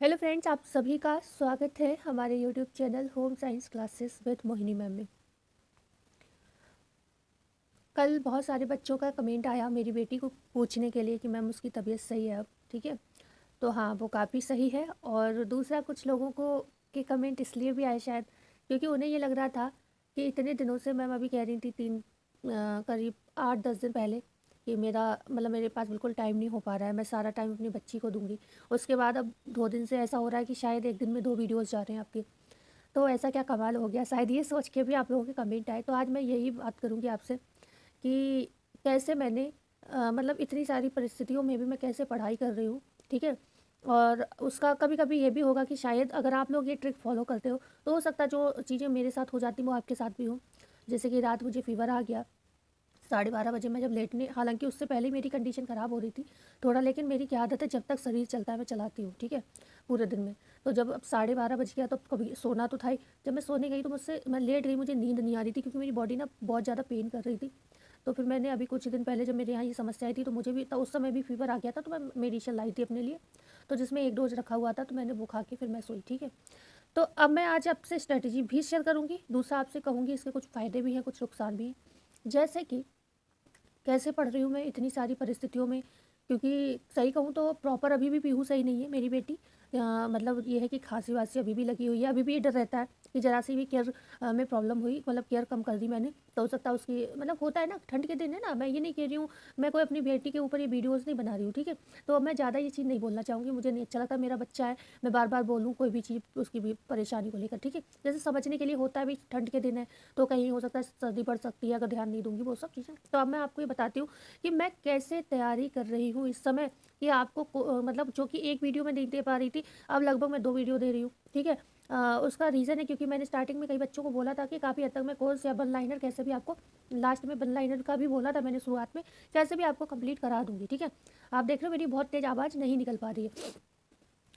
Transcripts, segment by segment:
Hello friends, आप सभी का स्वागत है हमारे YouTube channel home science classes with Mohini ma'am में। कल बहुत सारे बच्चों का कमेंट आया मेरी बेटी को पूछने के लिए कि मैम उसकी तबीयत सही है अब, ठीक है। तो हाँ, वो काफ़ी सही है। और दूसरा, कुछ लोगों को के कमेंट इसलिए भी आए शायद क्योंकि उन्हें ये लग रहा था कि इतने दिनों से मैम अभी कह रही थी करीब 8-10 दिन पहले कि मेरे पास बिल्कुल टाइम नहीं हो पा रहा है, मैं सारा टाइम अपनी बच्ची को दूंगी। उसके बाद अब 2 दिन से ऐसा हो रहा है कि शायद एक दिन में 2 वीडियोज़ जा रहे हैं आपके। तो ऐसा क्या कमाल हो गया, शायद ये सोच के भी आप लोगों के कमेंट आए। तो आज मैं यही बात करूँगी आपसे कि कैसे मैंने इतनी सारी परिस्थितियों में भी मैं कैसे पढ़ाई कर रही हूँ, ठीक है। और उसका कभी कभी ये भी होगा कि शायद अगर आप लोग ये ट्रिक फॉलो करते हो तो हो सकता है जो चीज़ें मेरे साथ हो जाती वो आपके साथ भी हो। जैसे कि रात मुझे फीवर आ गया 12:30 बजे, मैं जब लेटने, हालांकि उससे पहले ही मेरी कंडीशन ख़राब हो रही थी थोड़ा, लेकिन मेरी क्या आदत है, जब तक शरीर चलता है मैं चलाती हूँ, ठीक है, पूरे दिन में। तो जब अब 12:30 बज गया तो कभी सोना तो था ही। जब मैं सोने गई तो मैं लेट गई, मुझे नींद नहीं आ रही थी क्योंकि मेरी बॉडी ना बहुत ज़्यादा पेन कर रही थी। तो फिर मैंने अभी कुछ दिन पहले जब मेरे यहाँ ये समस्या आई थी तो मुझे भी उस समय भी फीवर आ गया था, तो मैं मेडिसिन लाई थी अपने लिए, तो जिसमें एक डोज रखा हुआ था, तो मैंने वो खा के फिर मैं सोई, ठीक है। तो अब मैं आज आपसे स्ट्रेटजी भी शेयर करूँगी, दूसरा आपसे कहूँगी इसके कुछ फ़ायदे भी हैं, कुछ नुकसान भी हैं। जैसे कि कैसे पढ़ रही हूँ मैं इतनी सारी परिस्थितियों में, क्योंकि सही कहूँ तो प्रॉपर अभी भी पीहू सही नहीं है मेरी बेटी। मतलब ये है कि खांसी वासी अभी भी लगी हुई है, अभी भी ये डर रहता है कि जरा सी भी केयर में प्रॉब्लम हुई, मतलब केयर कम कर दी मैंने तो हो सकता है उसकी, मतलब होता है ना, ठंड के दिन है ना, मैं ये नहीं कह रही हूँ, मैं कोई अपनी बेटी के ऊपर ये वीडियोज़ नहीं बना रही हूँ, ठीक है। तो अब मैं ज़्यादा ये चीज़ नहीं बोलना चाहूँगी, मुझे नहीं अच्छा लगता, मेरा बच्चा है मैं बार बार बोलूँ कोई भी चीज़ उसकी भी परेशानी को लेकर, ठीक है। जैसे समझने के लिए होता है, भी ठंड के दिन है तो कहीं हो सकता है सर्दी पड़ सकती है अगर ध्यान नहीं दूंगी, वो सब चीज़ें। तो अब मैं आपको ये बताती हूँ कि मैं कैसे तैयारी कर रही हूँ इस समय, कि आपको मतलब जो कि एक वीडियो में नहीं दे पा रही थी, अब लगभग मैं 2 वीडियो दे रही हूँ, ठीक है। उसका रीज़न है क्योंकि मैंने स्टार्टिंग में कई बच्चों को बोला था कि काफ़ी हद तक मैं कोर्स या वन लाइनर कैसे भी आपको, लास्ट में वन लाइनर का भी बोला था मैंने शुरुआत में, कैसे भी आपको कंप्लीट करा दूंगी, ठीक है। आप देख रहे हो मेरी बहुत तेज़ आवाज़ नहीं निकल पा रही है।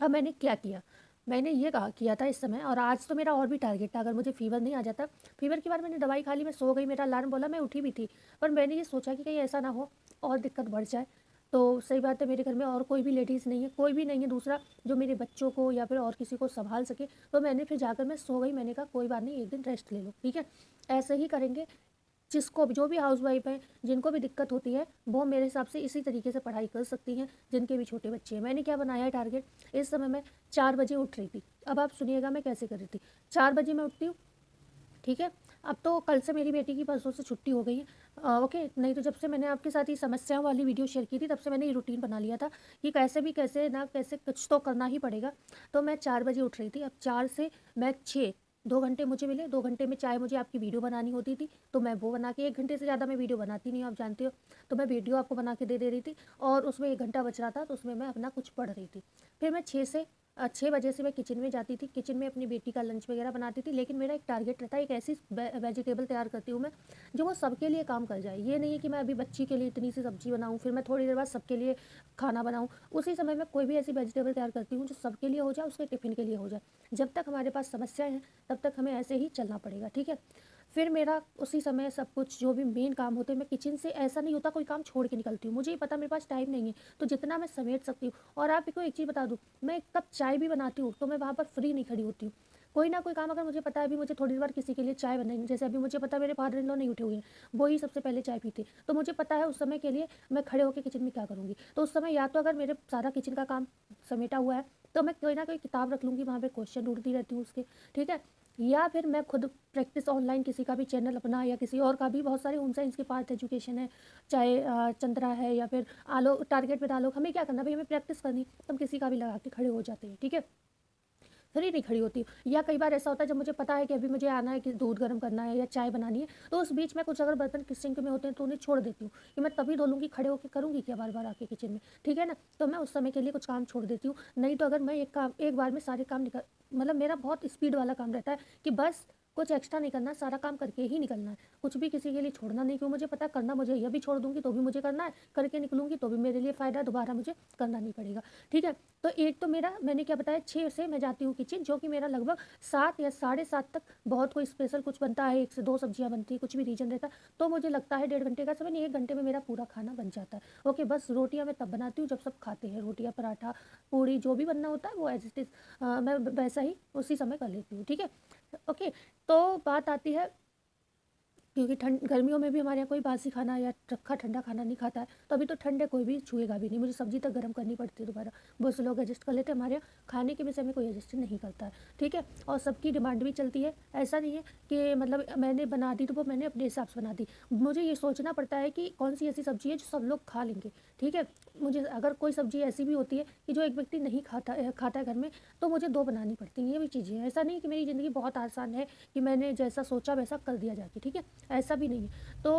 अब मैंने क्या किया, मैंने ये कहा किया था इस समय, और आज तो मेरा और भी टारगेट था, अगर मुझे फीवर नहीं आ जाता, फीवर के बाद मैंने दवाई खा ली, मैं सो गई, मेरा अलार्म बोला, मैं उठी भी थी, पर मैंने ये सोचा कि कहीं ऐसा ना हो और दिक्कत बढ़ जाए। तो सही बात है, मेरे घर में और कोई भी लेडीज़ नहीं है, कोई भी नहीं है दूसरा जो मेरे बच्चों को या फिर और किसी को संभाल सके। तो मैंने फिर जाकर मैं सो गई, मैंने कहा कोई बात नहीं, एक दिन रेस्ट ले लो, ठीक है। ऐसे ही करेंगे, जिसको भी, जो भी हाउसवाइफ है, जिनको भी दिक्कत होती है, वो मेरे हिसाब से इसी तरीके से पढ़ाई कर सकती हैं, जिनके भी छोटे बच्चे हैं। मैंने क्या बनाया है टारगेट, इस समय मैं 4 बजे उठ रही थी। अब आप सुनिएगा मैं कैसे कर रही थी। 4 बजे मैं उठती हूँ, ठीक है। अब तो कल से मेरी बेटी की परसों से छुट्टी हो गई है, ओके। नहीं तो जब से मैंने आपके साथ ये समस्याओं वाली वीडियो शेयर की थी तब से मैंने ये रूटीन बना लिया था कि कैसे भी कैसे ना कैसे कुछ तो करना ही पड़ेगा। तो मैं 4 बजे उठ रही थी, अब 4 से मैं 6, 2 घंटे मुझे मिले, 2 घंटे में चाहे मुझे आपकी वीडियो बनानी होती थी तो मैं वो बना के, 1 घंटे से ज़्यादा मैं वीडियो बनाती नहीं हूँ, आप जानते हो। तो मैं वीडियो आपको बना के दे रही थी, और उसमें 1 घंटा बच रहा था तो उसमें मैं अपना कुछ पढ़ रही थी। फिर मैं 6 बजे से मैं किचन में जाती थी, किचन में अपनी बेटी का लंच वगैरह बनाती थी, लेकिन मेरा एक टारगेट रहता है, एक ऐसी वेजिटेबल तैयार करती हूँ मैं जो वो सबके लिए काम कर जाए। ये नहीं है कि मैं अभी बच्ची के लिए इतनी सी सब्जी बनाऊँ, फिर मैं थोड़ी देर बाद सबके लिए खाना बनाऊँ, उसी समय मैं कोई भी ऐसी वेजिटेबल तैयार करती हूँ जो सबके लिए हो जाए, उसके टिफ़िन के लिए हो जाए। जब तक हमारे पास समस्याएं हैं तब तक हमें ऐसे ही चलना पड़ेगा, ठीक है। फिर मेरा उसी समय सब कुछ जो भी मेन काम होते हैं, मैं किचन से ऐसा नहीं होता कोई काम छोड़ के निकलती हूँ, मुझे ही पता मेरे पास टाइम नहीं है, तो जितना मैं समेट सकती हूँ। और आपको एक चीज़ बता दूँ, मैं 1 कप चाय भी बनाती हूँ तो मैं वहाँ पर फ्री नहीं खड़ी होती हूँ। कोई ना कोई काम अगर मुझे पता है अभी मुझे थोड़ी देर बाद किसी के लिए चाय बनाएंगे, जैसे अभी मुझे पता है मेरे फादर इन लॉ नहीं उठे हुए हैं, वो ही सबसे पहले चाय पीते, तो मुझे पता है उस समय के लिए मैं खड़े होकर किचन में क्या करूँगी। तो उस समय या तो अगर मेरे सारा किचन का काम समेटा हुआ है तो मैं कोई ना कोई किताब रख लूँगी, वहाँ पे क्वेश्चन ढूंढती रहती हूँ उसके, ठीक है। या फिर मैं खुद प्रैक्टिस ऑनलाइन किसी का भी चैनल अपना, या किसी और का भी, बहुत सारे होम साइंस के पार्ट एजुकेशन है, चाहे चंद्रा है या फिर आलो टारगेट विद आलोक, हमें क्या करना भाई, हमें प्रैक्टिस करनी, तो हम किसी का भी लगा के खड़े हो जाते हैं, ठीक है। फ्री नहीं खड़ी होती। या कई बार ऐसा होता है जब मुझे पता है कि अभी मुझे आना है कि दूध गर्म करना है या चाय बनानी है, तो उस बीच में कुछ अगर बर्तन सिंक में होते हैं तो उन्हें छोड़ देती हूँ कि मैं तभी धो लूँगी, खड़े होकर करूँगी क्या बार बार आके किचन में, ठीक है ना। तो मैं उस समय के लिए कुछ काम छोड़ देती हूँ। नहीं तो अगर मैं एक बार में सारे काम निकल, मतलब मेरा बहुत स्पीड वाला काम रहता है कि बस कुछ एक्स्ट्रा नहीं करना, सारा काम करके ही निकलना है, कुछ भी किसी के लिए छोड़ना नहीं। क्यों, मुझे पता है करना मुझे, ये भी छोड़ दूँगी तो भी मुझे करना है, करके निकलूँगी तो भी मेरे लिए फ़ायदा है, दोबारा मुझे करना नहीं पड़ेगा, ठीक है। तो एक तो मेरा मैंने क्या बताया 6 से मैं जाती हूँ किचन, जो कि मेरा लगभग 7 या साढ़े 7 तक, बहुत कोई स्पेशल कुछ बनता है, 1 से 2 सब्जियाँ बनती हैं, कुछ भी रीज़न रहता है, तो मुझे लगता है 1.5 घंटे का समय, नहीं 1 घंटे में मेरा पूरा खाना बन जाता है। ओके, बस रोटियाँ मैं तब बनाती हूँ जब सब खाते हैं, रोटियाँ, पराठा, पूड़ी, जो भी बनना होता है वो एज़ इट इज़ मैं वैसा ही उसी समय कर लेती हूँ, ठीक है। ओके, तो बात आती है, क्योंकि ठंड गर्मियों में भी हमारे यहाँ कोई बासी खाना या रखा ठंडा खाना नहीं खाता है, तो अभी तो ठंडे कोई भी छुएगा भी नहीं, मुझे सब्जी तक गर्म करनी पड़ती है दोबारा। बहुत से लोग एडजस्ट कर लेते हैं, हमारे यहाँ खाने के विषय में कोई एडजस्ट नहीं करता है, ठीक है। और सबकी डिमांड भी चलती है, ऐसा नहीं है कि मतलब मैंने बना दी तो वो मैंने अपने हिसाब से बना दी, मुझे ये सोचना पड़ता है कि कौन सी ऐसी सब्जी है जो सब लोग खा लेंगे, ठीक है। मुझे अगर कोई सब्जी ऐसी भी होती है कि जो एक व्यक्ति नहीं खाता है घर में, तो मुझे 2 बनानी पड़ती हैं, ये भी चीज़ें हैं। ऐसा नहीं कि मेरी ज़िंदगी बहुत आसान है कि मैंने जैसा सोचा वैसा कर दिया जाके, ठीक है, ऐसा भी नहीं है। तो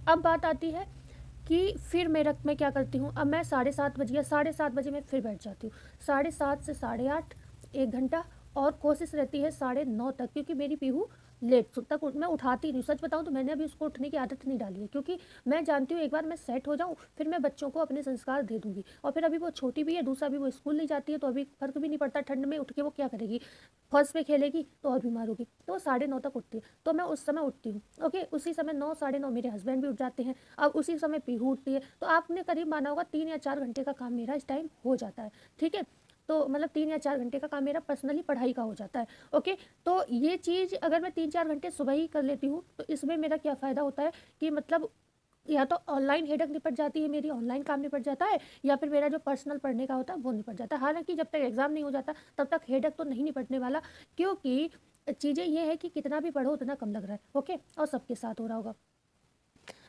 अब बात आती है कि फिर मैं क्या करती हूँ, अब मैं 7:30 बजे या 7:30 बजे मैं फिर बैठ जाती हूँ, 7:30 से 8:30 1 घंटा, और कोशिश रहती है 9:30 तक, क्योंकि मेरी पीहू लेट तक मैं उठाती नहीं हूँ। सच बताऊँ तो मैंने अभी उसको उठने की आदत नहीं डाली है, क्योंकि मैं जानती हूँ एक बार मैं सेट हो जाऊँ फिर मैं बच्चों को अपने संस्कार दे दूँगी, और फिर अभी वो छोटी भी है, दूसरा भी वो स्कूल नहीं जाती है, तो अभी फ़र्क भी नहीं पड़ता, ठंड में उठ के वो क्या करेगी, फर्श पे खेलेगी तो और बीमार होगी, तो वो 9:30 तक उठती है, तो मैं उस समय उठती हूँ। ओके, उसी समय 9 9:30 मेरे हस्बैंड भी उठ जाते हैं, अब उसी समय पीहू उठती है, तो आपने करीब माना होगा 3 या 4 घंटे का काम मेरा इस टाइम हो जाता है, ठीक है। तो मतलब 3 या 4 घंटे का काम मेरा पर्सनली पढ़ाई का हो जाता है। ओके, तो ये चीज़ अगर मैं 3-4 घंटे सुबह ही कर लेती हूँ, तो इसमें मेरा क्या फ़ायदा होता है कि मतलब या तो ऑनलाइन हेडक निपट जाती है मेरी, ऑनलाइन काम निपट जाता है, या फिर मेरा जो पर्सनल पढ़ने का होता है वो निपट जाता है। हालाँकि जब तक एग्ज़ाम नहीं हो जाता तब तक हेडक तो नहीं निपटने वाला, क्योंकि चीज़ें ये है कि कितना भी पढ़ो उतना कम लग रहा है, ओके, और सबके साथ हो रहा होगा।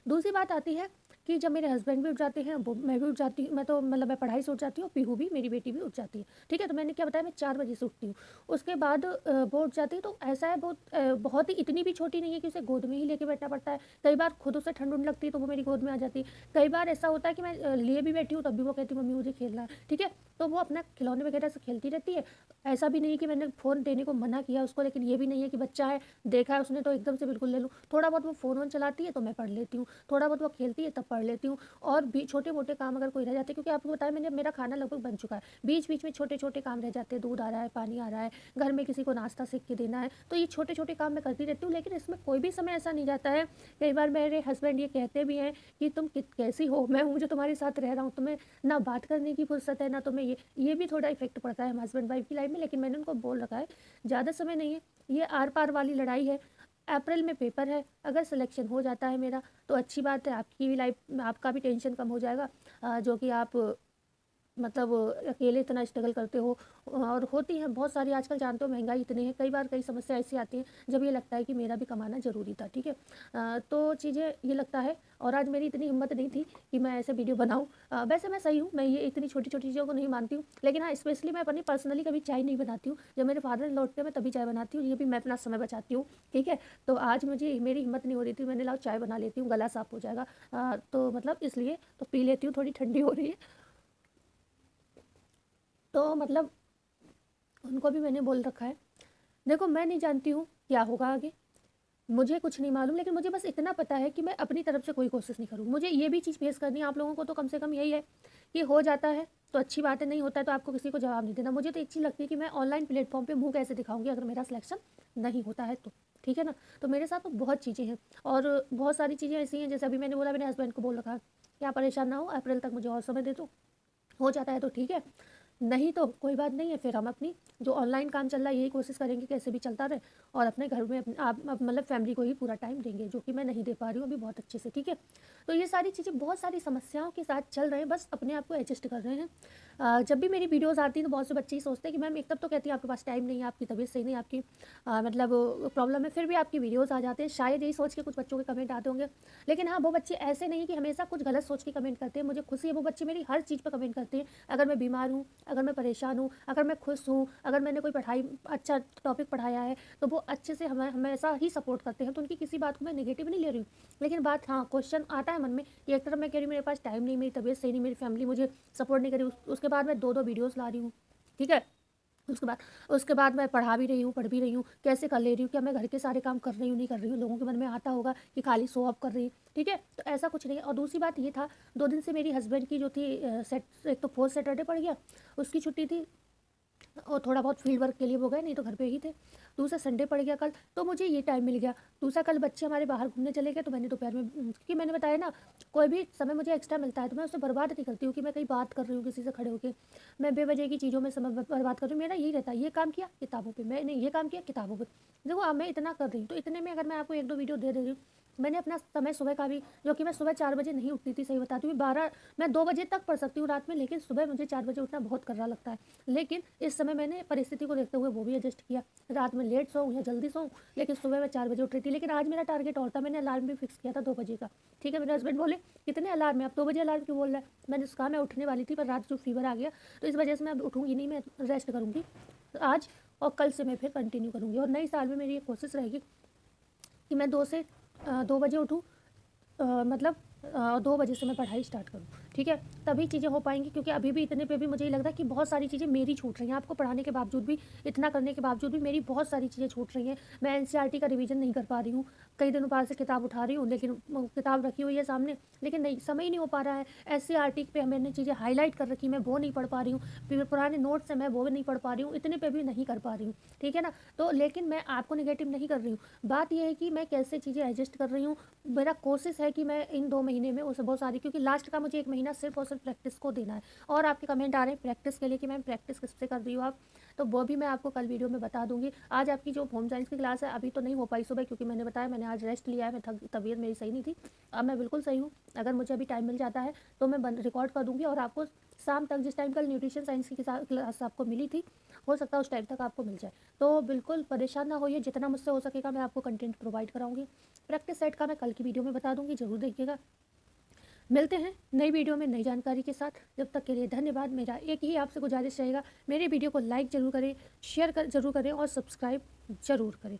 दूसरी बात आती है कि जब मेरे हस्बैंड भी उठ जाते हैं, वो मैं भी उठ जाती हूँ, मैं तो मतलब मैं पढ़ाई से उठ जाती हूँ, पीहू भी मेरी बेटी भी उठ जाती है, ठीक है। तो मैंने क्या बताया, मैं 4 बजे से उठती हूँ, उसके बाद वो उठ जाती है, तो ऐसा है बहुत ही इतनी भी छोटी नहीं है कि उसे गोद में ही लेके बैठना पड़ता है। कई बार खुद उसे ठंड उंड लगती है तो वो मेरी गोद में आ जाती है, कई बार ऐसा होता है कि मैं लिए भी बैठी हूँ तब भी वो कहती है मम्मी मुझे खेलना है, ठीक है। तो वो अपना खिलौने वगैरह से खेलती रहती है। ऐसा भी नहीं कि मैंने फ़ोन देने को मना किया उसको, लेकिन ये भी नहीं है कि बच्चा है देखा है उसने तो एकदम से बिल्कुल ले लूँ। थोड़ा बहुत वो फ़ोन वोन चलाती है तो मैं पढ़ लेती हूँ, थोड़ा बहुत वो खेलती है तब पढ़ लेती हूँ, और भी छोटे-मोटे काम अगर कोई रह जाते हैं, क्योंकि आपको बताया मैंने, मेरा खाना लगभग बन चुका है। बीच-बीच में छोटे-छोटे काम रह जाते हैं, दूध आ रहा है, पानी आ रहा है, घर में किसी को नाश्ता सेक के देना है, तो ये छोटे-छोटे काम मैं करती रहती हूँ, लेकिन इसमें कोई भी समय ऐसा नहीं जाता है। कई बार मेरे हस्बैंड ये कहते भी हैं कि तुम कैसी हो, मैं हूँ जो तुम्हारे साथ रह रहा हूँ, तुम्हें ना बात करने की फुर्सत है ना तुम्हें, ये भी थोड़ा इफेक्ट पड़ता है हम हस्बैंड वाइफ की लाइफ में। लेकिन मैंने उनको बोल रखा है ज़्यादा समय नहीं है, ये आर पार वाली लड़ाई है। अप्रैल में पेपर है, अगर सिलेक्शन हो जाता है मेरा तो अच्छी बात है, आपकी भी लाइफ, आपका भी टेंशन कम हो जाएगा, जो कि आप मतलब अकेले इतना स्ट्रगल करते हो, और होती हैं बहुत सारी, आजकल जानते हो महंगाई इतनी है, कई बार कई समस्या ऐसी आती हैं जब ये लगता है कि मेरा भी कमाना ज़रूरी था, ठीक है। तो चीज़ें ये लगता है, और आज मेरी इतनी हिम्मत नहीं थी कि मैं ऐसे वीडियो बनाऊँ। वैसे मैं सही हूँ, मैं ये इतनी छोटी-छोटी चीज़ों को नहीं मानती हूँ, लेकिन हाँ स्पेशली मैं अपनी पर्सनली कभी चाय नहीं बनाती हूँ, जब मेरे फादर लौटते हैं मैं तभी चाय बनाती हूँ, ये भी मैं अपना समय बचाती हूँ, ठीक है। तो आज मुझे मेरी हिम्मत नहीं हो रही थी, मैंने लाओ चाय बना लेती हूँ, गला साफ़ हो जाएगा, तो मतलब इसलिए तो पी लेती हूँ, थोड़ी ठंडी हो रही है, तो मतलब उनको भी मैंने बोल रखा है। देखो मैं नहीं जानती हूँ क्या होगा आगे, मुझे कुछ नहीं मालूम, लेकिन मुझे बस इतना पता है कि मैं अपनी तरफ से कोई कोशिश नहीं करूँ। मुझे ये भी चीज़ फेस करनी है, आप लोगों को तो कम से कम यही है कि हो जाता है तो अच्छी बात है, नहीं होता है तो आपको किसी को जवाब नहीं देना। मुझे तो एक चीज़ लगती है कि मैं ऑनलाइन प्लेटफॉर्म पे मुँह कैसे दिखाऊँगी अगर मेरा सिलेक्शन नहीं होता है तो, ठीक है ना। तो मेरे साथ तो बहुत चीज़ें हैं, और बहुत सारी चीज़ें ऐसी हैं, जैसे अभी मैंने बोला, मैंने हस्बैंड को बोल रखा है कि आप परेशान ना हो, अप्रैल तक मुझे और समय दे दो, हो जाता है तो ठीक है, नहीं तो कोई बात नहीं है, फिर हम अपनी जो ऑनलाइन काम चल रहा है यही कोशिश करेंगे कैसे भी चलता रहे, और अपने घर में आप मतलब फैमिली को ही पूरा टाइम देंगे, जो कि मैं नहीं दे पा रही हूँ अभी बहुत अच्छे से, ठीक है। तो ये सारी चीज़ें बहुत सारी समस्याओं के साथ चल रहे हैं, बस अपने आप को एडजस्ट कर रहे हैं। जब भी मेरी वीडियोज़ आती हैं तो बहुत से बच्चे ही सोचते हैं कि मैम एक तब तो कहती है आपके पास टाइम नहीं है, आपकी तबीयत सही नहीं है, आपकी मतलब प्रॉब्लम है, फिर भी आपकी वीडियोज़ आ जाते हैं, शायद यही सोच के कुछ बच्चों के कमेंट आते होंगे। लेकिन हाँ, वो बच्चे ऐसे नहीं कि हमेशा कुछ गलत सोच के कमेंट करते हैं, मुझे खुशी है वो बच्चे मेरी हर चीज़ पर कमेंट करते हैं। अगर मैं बीमार हूँ, अगर मैं परेशान हूँ, अगर मैं खुश हूँ, अगर मैंने कोई पढ़ाई अच्छा टॉपिक पढ़ाया है, तो वो अच्छे से हमें हमेशा ही सपोर्ट करते हैं, तो उनकी किसी बात को मैं नेगेटिव नहीं ले रही हूँ। लेकिन बात, हाँ, क्वेश्चन आता है मन में कि एक तरफ मैं कह रही हूँ मेरे पास टाइम नहीं, मेरी तबीयत सही नहीं, मेरी फैमिली मुझे सपोर्ट नहीं करी, उसके बाद मैं 2-2 वीडियोज़ ला रही हूँ, ठीक है। उसके बाद मैं पढ़ा भी रही हूँ, पढ़ भी रही हूँ, कैसे कर ले रही हूँ, क्या मैं घर के सारे काम कर रही हूँ, नहीं कर रही हूँ। लोगों के मन में आता होगा कि खाली शो ऑफ कर रही है, ठीक है? तो ऐसा कुछ नहीं है। और दूसरी बात ये था, 2 दिन से मेरी हस्बैंड की जो थी एक तो 4th सैटरडे पड़ गया, उसकी छुट्टी थी, और थोड़ा बहुत फील्ड वर्क के लिए वो गए, नहीं तो घर पे ही थे। दूसरा संडे पड़ गया कल, तो मुझे ये टाइम मिल गया। दूसरा कल बच्चे हमारे बाहर घूमने चले गए, तो मैंने दोपहर में, क्योंकि मैंने बताया ना, कोई भी समय मुझे एक्स्ट्रा मिलता है तो मैं उसे बर्बाद नहीं करती हूँ कि मैं कहीं बात कर रही हूँ किसी से खड़े होकर, मैं बेवजह की चीज़ों में समय बर्बाद कर रही हूँ। मेरा यही रहता है, ये काम किया किताबों पर, मैंने ये काम किया किताबों पर। देखो अब मैं इतना कर रही हूँ, तो इतने में अगर मैं आपको 1-2 वीडियो दे रही हूँ, मैंने अपना समय सुबह का भी, जो कि मैं सुबह 4 बजे नहीं उठती थी, सही बताती हूँ, 12 मैं 2 बजे तक पढ़ सकती हूँ रात में, लेकिन सुबह मुझे 4 बजे उठना बहुत करना लगता है। लेकिन इस समय मैंने परिस्थिति को देखते हुए वो भी एडजस्ट किया, रात में लेट सोऊं या जल्दी सोऊं, लेकिन सुबह मैं 4 बजे उठ रही थी। लेकिन आज मेरा टारगेट और था, मैंने अलार्म भी फिक्स किया था 2 बजे का, ठीक है? मेरे हस्बैंड बोले कितने अलार्म है, अब 2 बजे अलार्म क्यों बोल रहा है? मैंने कहा मैं उठने वाली थी, पर रात जो फीवर आ गया, तो इस वजह से मैं अब उठूंगी नहीं, मैं रेस्ट करूँगी आज, और कल से मैं फिर कंटिन्यू करूँगी। और नई साल में मेरी ये कोशिश रहेगी कि मैं 2 बजे उठूँ, मतलब 2 बजे से मैं पढ़ाई स्टार्ट करूँ, ठीक है? तभी चीज़ें हो पाएंगी, क्योंकि अभी भी इतने पे भी मुझे ये लग रहा है कि बहुत सारी चीज़ें मेरी छूट रही हैं। आपको पढ़ाने के बावजूद भी, इतना करने के बावजूद भी मेरी बहुत सारी चीज़ें छूट रही हैं। मैं एनसीईआरटी का रिवीजन नहीं कर पा रही हूँ, कई दिनों बाद से किताब उठा रही हूँ, लेकिन किताब रखी हुई है सामने, लेकिन नहीं, समय ही नहीं हो पा रहा है। एससीईआरटी पे मैंने चीज़ें हाईलाइट कर रखी, मैं वो नहीं पढ़ पा रही हूँ। फिर पुराने नोट्स हैं, मैं वो भी नहीं पढ़ पा रही हूँ, इतने पे भी नहीं कर पा रही हूँ, ठीक है ना? तो लेकिन मैं आपको निगेटिव नहीं कर रही हूँ, बात यह है कि मैं कैसे चीज़ें एडजस्ट कर रही हूँ। मेरा कोशिश है कि मैं इन 2 महीने में उसे बहुत सारी, क्योंकि लास्ट का मुझे 1 महीना सिर्फ और सिर्फ प्रैक्टिस को देना है। और आपके कमेंट आ रहे हैं प्रैक्टिस के लिए कि मैम प्रैक्टिस किससे कर रही हो आप, तो वो भी मैं आपको कल वीडियो में बता दूंगी। आज आपकी जो होम साइंस की क्लास है अभी तो नहीं हो पाई सुबह, क्योंकि मैंने बताया मैंने आज रेस्ट लिया है, मैं तबीयत मेरी सही नहीं थी। अब मैं बिल्कुल सही हूँ, अगर मुझे अभी टाइम मिल जाता है तो मैं रिकॉर्ड कर दूँगी, और आपको शाम तक, जिस टाइम कल न्यूट्रिशन साइंस की क्लास आपको मिली थी, हो सकता है उस टाइम तक आपको मिल जाए। तो बिल्कुल परेशान ना होइए, जितना मुझसे हो सकेगा मैं आपको कंटेंट प्रोवाइड कराऊंगी। प्रैक्टिस सेट का मैं कल की वीडियो में बता दूंगी, जरूर देखिएगा। मिलते हैं नई वीडियो में नई जानकारी के साथ, जब तक के लिए धन्यवाद। मेरा एक ही आपसे गुजारिश रहेगा, मेरे वीडियो को लाइक ज़रूर करें, शेयर जरूर करें, और सब्सक्राइब ज़रूर करें।